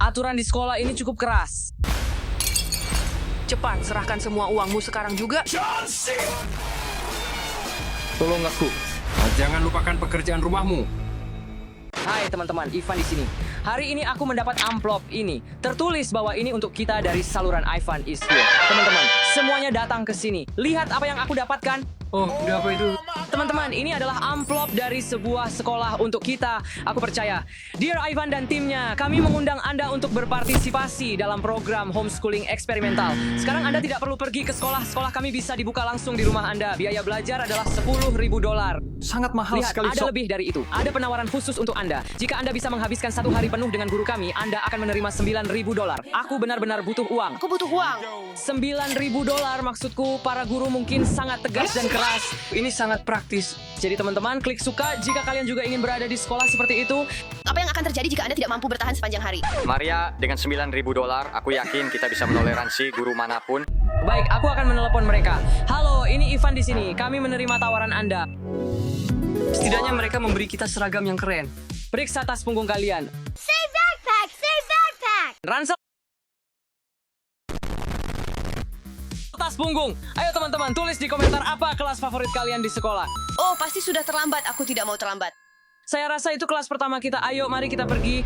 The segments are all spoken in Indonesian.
Aturan di sekolah ini cukup keras. Cepat, serahkan semua uangmu sekarang juga. Tolong aku. Jangan lupakan pekerjaan rumahmu. Hai teman-teman, Ivan di sini. Hari ini aku mendapat amplop ini. Tertulis bahwa ini untuk kita dari saluran Ivan is here. Teman-teman, semuanya datang ke sini. Lihat apa yang aku dapatkan. Oh, udah apa itu? Teman-teman, ini adalah amplop dari sebuah sekolah untuk kita. Aku percaya. Dear Ivan dan timnya, kami mengundang Anda untuk berpartisipasi dalam program homeschooling eksperimental. Sekarang Anda tidak perlu pergi ke sekolah. Sekolah kami bisa dibuka langsung di rumah Anda. Biaya belajar adalah $10.000. Sangat mahal Lihat, sekali, ada Sob. lebih dari itu. Ada penawaran khusus untuk Anda. Jika Anda bisa menghabiskan 1 hari penuh dengan guru kami, Anda akan menerima $9.000. Aku benar-benar butuh uang. Aku butuh uang. $9.000 maksudku, para guru mungkin sangat tegas dan keras. Ini sangat praktis. Jadi teman-teman, klik suka jika kalian juga ingin berada di sekolah seperti itu. Apa yang akan terjadi jika Anda tidak mampu bertahan sepanjang hari? Maria, dengan $9.000, aku yakin kita bisa menoleransi guru manapun. Baik, aku akan menelepon mereka. Halo, ini Ivan di sini. Kami menerima tawaran Anda. Setidaknya mereka memberi kita seragam yang keren. Periksa tas punggung kalian. Say backpack! Say backpack! Ransel tas punggung. Ayo teman-teman, tulis di komentar apa kelas favorit kalian di sekolah. Oh, pasti sudah terlambat. Aku tidak mau terlambat. Saya rasa itu kelas pertama kita. Ayo, mari kita pergi.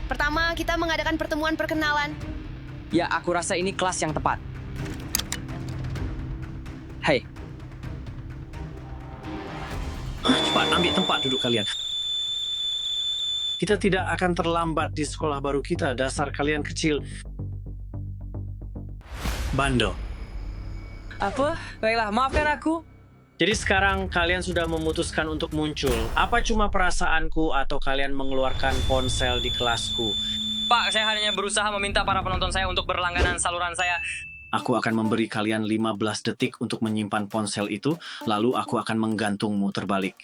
Pertama, kita mengadakan pertemuan perkenalan. Ya, aku rasa ini kelas yang tepat. Hai. Cepat, ambil tempat duduk kalian. Kita tidak akan terlambat di sekolah baru kita. Dasar kalian kecil. Bandel. Apa? Baiklah, maafkan aku. Jadi sekarang kalian sudah memutuskan untuk muncul. Apa cuma perasaanku atau kalian mengeluarkan ponsel di kelasku? Pak, saya hanya berusaha meminta para penonton saya untuk berlangganan saluran saya. Aku akan memberi kalian 15 detik untuk menyimpan ponsel itu, lalu aku akan menggantungmu terbalik.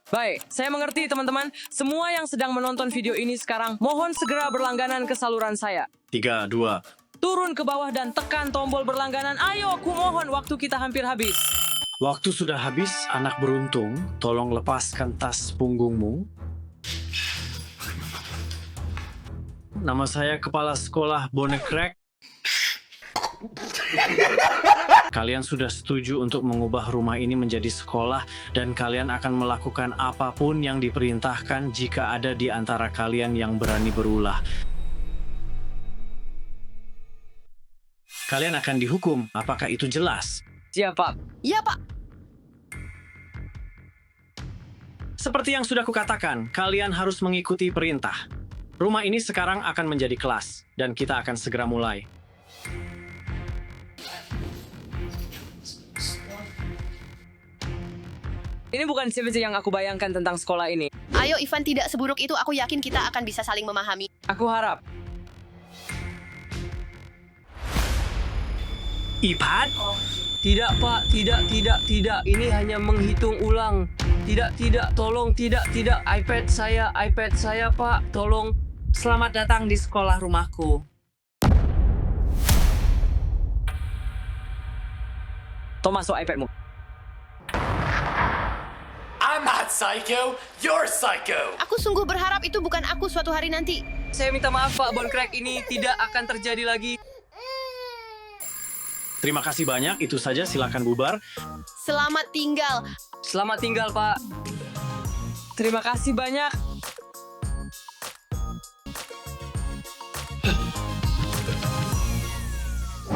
Baik, saya mengerti teman-teman. Semua yang sedang menonton video ini sekarang, mohon segera berlangganan ke saluran saya. 3, 2, Turun ke bawah dan tekan tombol berlangganan. Ayo, aku mohon, waktu kita hampir habis. Waktu sudah habis, anak beruntung. Tolong lepaskan tas punggungmu. Nama saya Kepala Sekolah Bonekrek. Kalian sudah setuju untuk mengubah rumah ini menjadi sekolah dan kalian akan melakukan apapun yang diperintahkan jika ada di antara kalian yang berani berulah. Kalian akan dihukum. Apakah itu jelas? Siap, Pak. Ya, Pak. Seperti yang sudah kukatakan, kalian harus mengikuti perintah. Rumah ini sekarang akan menjadi kelas, dan kita akan segera mulai. Ini bukan seperti yang aku bayangkan tentang sekolah ini. Ayo, Ivan, tidak seburuk itu. Aku yakin kita akan bisa saling memahami. Aku harap. Ivan? Tidak, Pak. Tidak. Ini hanya menghitung ulang. Tidak. Tolong, tidak. iPad saya, Pak. Tolong. Selamat datang di sekolah rumahku. Tolong masuk iPadmu. I'm not psycho, you're psycho. Aku sungguh berharap itu bukan aku suatu hari nanti. Saya minta maaf, Pak Bonekrek. Ini tidak akan terjadi lagi. Terima kasih banyak, itu saja, silakan bubar. Selamat tinggal. Selamat tinggal, Pak. Terima kasih banyak.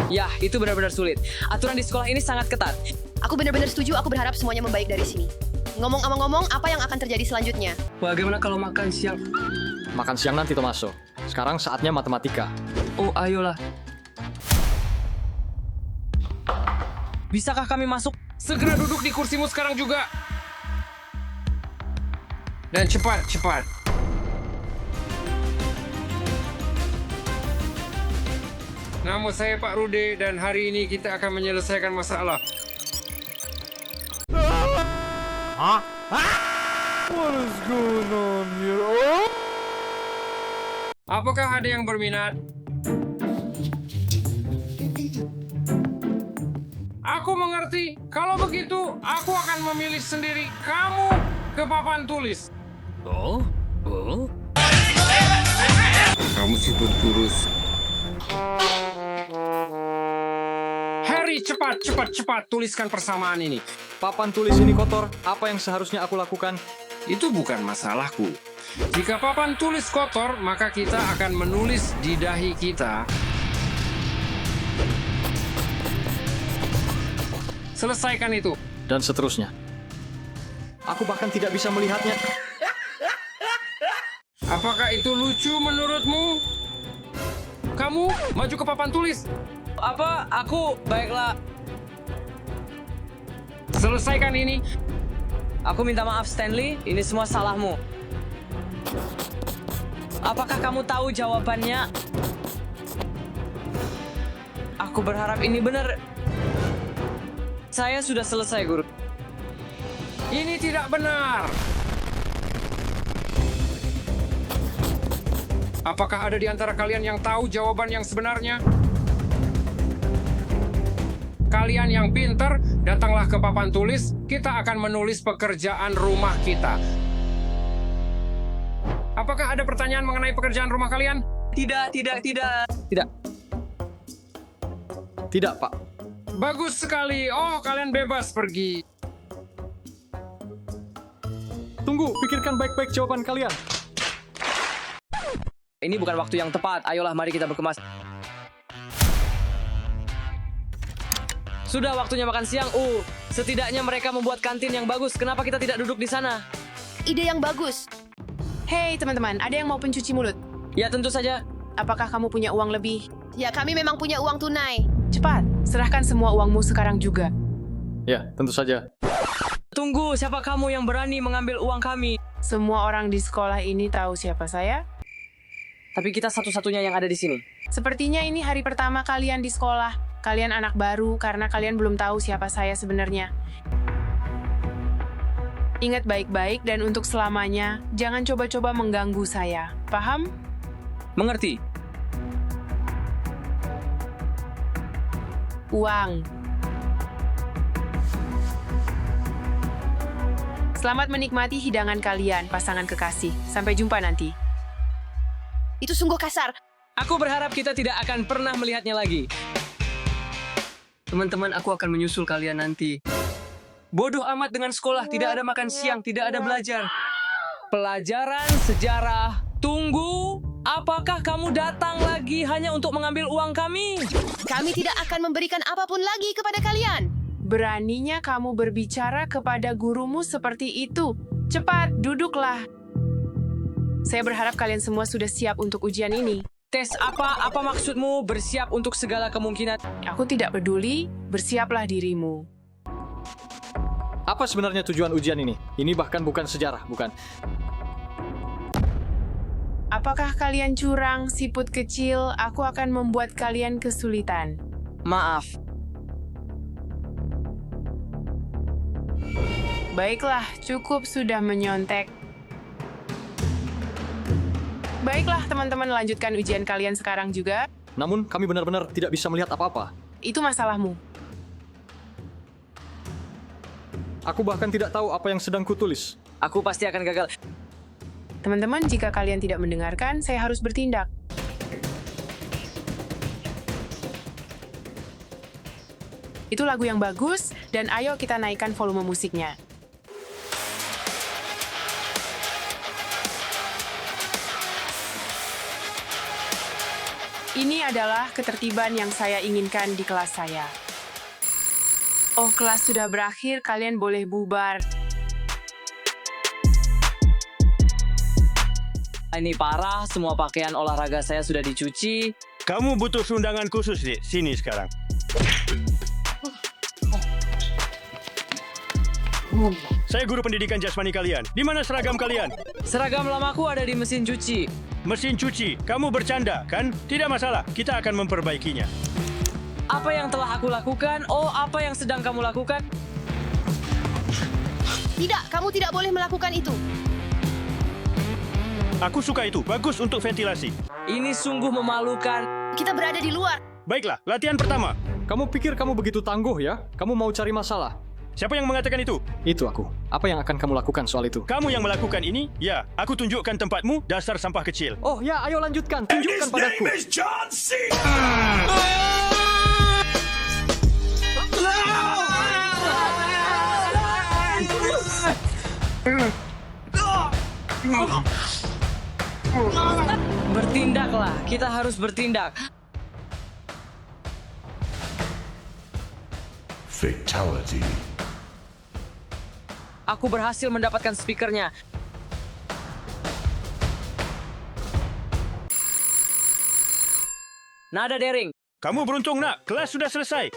Ya, itu benar-benar sulit. Aturan di sekolah ini sangat ketat. Aku benar-benar setuju. Aku berharap semuanya membaik dari sini. Ngomong-ngomong, apa yang akan terjadi selanjutnya? Bagaimana kalau makan siang? Makan siang nanti, Tomaso. Sekarang saatnya matematika. Oh, ayolah. Bisakah kami masuk? Segera duduk di kursimu sekarang juga. Dan cepat. Nama saya Pak Rude dan hari ini kita akan menyelesaikan masalah. Apakah ada yang berminat? Aku mengerti. Kalau begitu, aku akan memilih sendiri kamu ke papan tulis. Oh? Kamu kamu sibuk kurus. Harry, cepat, tuliskan persamaan ini. Papan tulis ini kotor. Apa yang seharusnya aku lakukan? Itu bukan masalahku. Jika papan tulis kotor, maka kita akan menulis di dahi kita. Selesaikan itu. Dan seterusnya. Aku bahkan tidak bisa melihatnya. Apakah itu lucu menurutmu? Kamu maju ke papan tulis. Apa? Baiklah. Selesaikan ini. Aku minta maaf Stanley, ini semua salahmu. Apakah kamu tahu jawabannya? Aku berharap ini benar. Saya sudah selesai, Guru. Ini tidak benar. Apakah ada di antara kalian yang tahu jawaban yang sebenarnya? Kalian yang pintar, datanglah ke papan tulis. Kita akan menulis pekerjaan rumah kita. Apakah ada pertanyaan mengenai pekerjaan rumah kalian? Tidak. Tidak, Pak. Bagus sekali. Oh, kalian bebas pergi. Tunggu, pikirkan baik-baik jawaban kalian. Ini bukan waktu yang tepat. Ayolah, mari kita berkemas. Sudah waktunya makan siang. Setidaknya mereka membuat kantin yang bagus. Kenapa kita tidak duduk di sana? Ide yang bagus. Hei teman-teman, ada yang mau pencuci mulut? Ya, tentu saja. Apakah kamu punya uang lebih? Ya, kami memang punya uang tunai. Cepat, serahkan semua uangmu sekarang juga. Ya, tentu saja. Tunggu, siapa kamu yang berani mengambil uang kami? Semua orang di sekolah ini tahu siapa saya. Tapi kita satu-satunya yang ada di sini. Sepertinya ini hari pertama kalian di sekolah. Kalian anak baru karena kalian belum tahu siapa saya sebenarnya. Ingat baik-baik dan untuk selamanya, jangan coba-coba mengganggu saya. Paham? Mengerti? Uang. Selamat menikmati hidangan kalian, pasangan kekasih. Sampai jumpa nanti. Itu sungguh kasar. Aku berharap kita tidak akan pernah melihatnya lagi. Teman-teman, aku akan menyusul kalian nanti. Bodoh amat dengan sekolah, tidak ada makan siang, tidak ada belajar. Pelajaran sejarah. Tunggu, apakah kamu datang lagi hanya untuk mengambil uang kami? Kami tidak akan memberikan apapun lagi kepada kalian. Beraninya kamu berbicara kepada gurumu seperti itu. Cepat, duduklah. Saya berharap kalian semua sudah siap untuk ujian ini. Tes apa? Apa maksudmu bersiap untuk segala kemungkinan? Aku tidak peduli, bersiaplah dirimu. Apa sebenarnya tujuan ujian ini? Ini bahkan bukan sejarah, bukan? Apakah kalian curang, siput kecil? Aku akan membuat kalian kesulitan. Maaf. Baiklah, cukup sudah menyontek. Baiklah, teman-teman, lanjutkan ujian kalian sekarang juga. Namun, kami benar-benar tidak bisa melihat apa-apa. Itu masalahmu. Aku bahkan tidak tahu apa yang sedang kutulis. Aku pasti akan gagal. Teman-teman, jika kalian tidak mendengarkan, saya harus bertindak. Itu lagu yang bagus, dan ayo kita naikkan volume musiknya. Ini adalah ketertiban yang saya inginkan di kelas saya. Oh, kelas sudah berakhir, kalian boleh bubar. Ini parah, semua pakaian olahraga saya sudah dicuci. Kamu butuh undangan khusus di sini sekarang. Saya guru pendidikan jasmani kalian. Di mana seragam kalian? Seragam lamaku ada di mesin cuci. Mesin cuci. Kamu bercanda, kan? Tidak masalah. Kita akan memperbaikinya. Apa yang telah aku lakukan? Oh, apa yang sedang kamu lakukan? Tidak, kamu tidak boleh melakukan itu. Aku suka itu. Bagus untuk ventilasi. Ini sungguh memalukan. Kita berada di luar. Baiklah, latihan pertama. Kamu pikir kamu begitu tangguh ya? Kamu mau cari masalah? Siapa yang mengatakan itu? Itu aku. Apa yang akan kamu lakukan soal itu? Kamu yang melakukan ini? Ya, aku tunjukkan tempatmu, dasar sampah kecil. Oh ya, ayo lanjutkan. Tunjukkan padaku. John C. Bertindaklah, kita harus bertindak. Fatality. Aku berhasil mendapatkan speakernya. Nada daring. Kamu beruntung nak, kelas sudah selesai.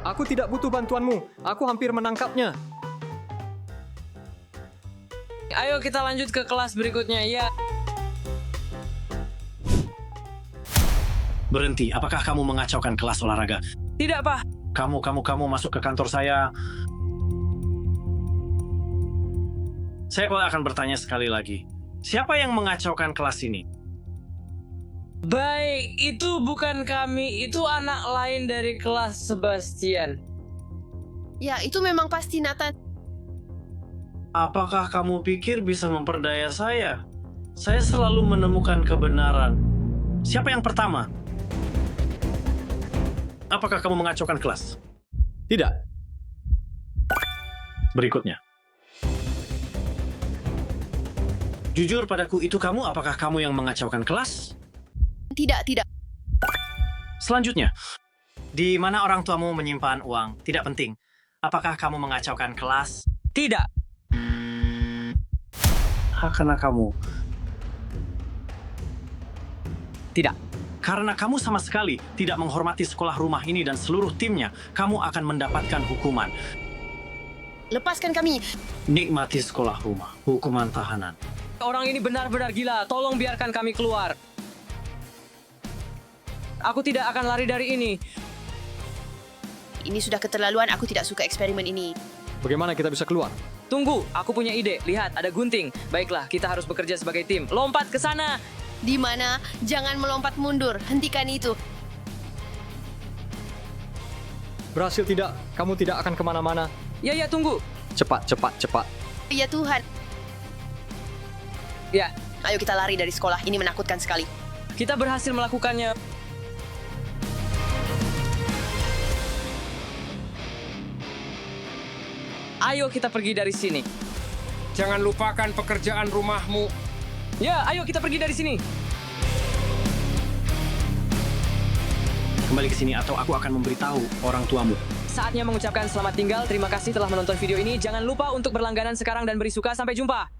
Aku tidak butuh bantuanmu. Aku hampir menangkapnya. Ayo kita lanjut ke kelas berikutnya, ya. Berhenti, apakah kamu mengacaukan kelas olahraga? Tidak, Pak. Kamu masuk ke kantor saya. Saya akan bertanya sekali lagi. Siapa yang mengacaukan kelas ini? Baik, itu bukan kami. Itu anak lain dari kelas Sebastian. Ya, itu memang pasti Nathan. Apakah kamu pikir bisa memperdaya saya? Saya selalu menemukan kebenaran. Siapa yang pertama? Apakah kamu mengacaukan kelas? Tidak. Berikutnya. Jujur padaku, itu kamu? Apakah kamu yang mengacaukan kelas? Tidak, tidak. Selanjutnya. Di mana orang tuamu menyimpan uang? Tidak penting. Apakah kamu mengacaukan kelas? Tidak. Karena kamu. Tidak. Karena kamu sama sekali tidak menghormati sekolah rumah ini dan seluruh timnya, kamu akan mendapatkan hukuman. Lepaskan kami. Nikmati sekolah rumah, hukuman tahanan. Orang ini benar-benar gila. Tolong biarkan kami keluar. Aku tidak akan lari dari ini. Ini sudah keterlaluan, aku tidak suka eksperimen ini. Bagaimana kita bisa keluar? Tunggu, aku punya ide. Lihat, ada gunting. Baiklah, kita harus bekerja sebagai tim. Lompat ke sana. Di mana? Jangan melompat mundur. Hentikan itu. Berhasil tidak? Kamu tidak akan kemana-mana. Ya, tunggu. Cepat, cepat, cepat. Ya Tuhan. Ya, Ayo kita lari dari sekolah. Ini menakutkan sekali. kita berhasil melakukannya. Ayo kita pergi dari sini. Jangan lupakan pekerjaan rumahmu. Ya, ayo kita pergi dari sini. Kembali ke sini atau aku akan memberitahu orang tuamu. Saatnya mengucapkan selamat tinggal. Terima kasih telah menonton video ini. Jangan lupa untuk berlangganan sekarang dan beri suka. Sampai jumpa.